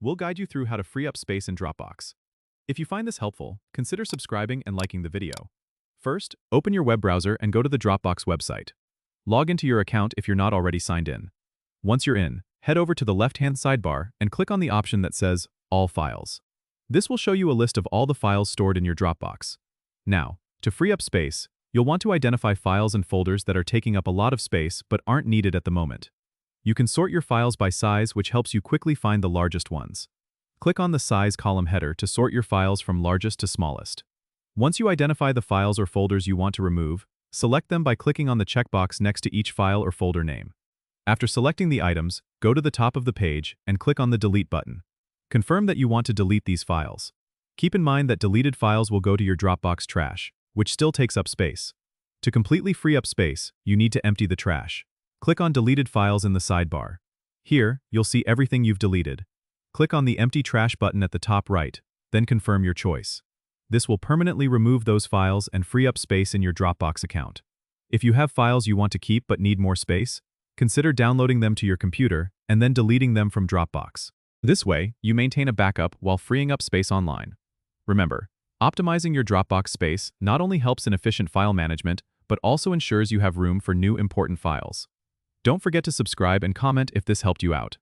we'll guide you through how to free up space in Dropbox. If you find this helpful, consider subscribing and liking the video. First, open your web browser and go to the Dropbox website. Log into your account if you're not already signed in. Once you're in, head over to the left-hand sidebar and click on the option that says All Files. This will show you a list of all the files stored in your Dropbox. Now, to free up space, you'll want to identify files and folders that are taking up a lot of space but aren't needed at the moment. You can sort your files by size, which helps you quickly find the largest ones. Click on the Size column header to sort your files from largest to smallest. Once you identify the files or folders you want to remove, select them by clicking on the checkbox next to each file or folder name. After selecting the items, go to the top of the page and click on the Delete button. Confirm that you want to delete these files. Keep in mind that deleted files will go to your Dropbox trash, which still takes up space. To completely free up space, you need to empty the trash. Click on Deleted Files in the sidebar. Here, you'll see everything you've deleted. Click on the Empty Trash button at the top right, then confirm your choice. This will permanently remove those files and free up space in your Dropbox account. If you have files you want to keep but need more space, consider downloading them to your computer and then deleting them from Dropbox. This way, you maintain a backup while freeing up space online. Remember, optimizing your Dropbox space not only helps in efficient file management, but also ensures you have room for new important files. Don't forget to subscribe and comment if this helped you out.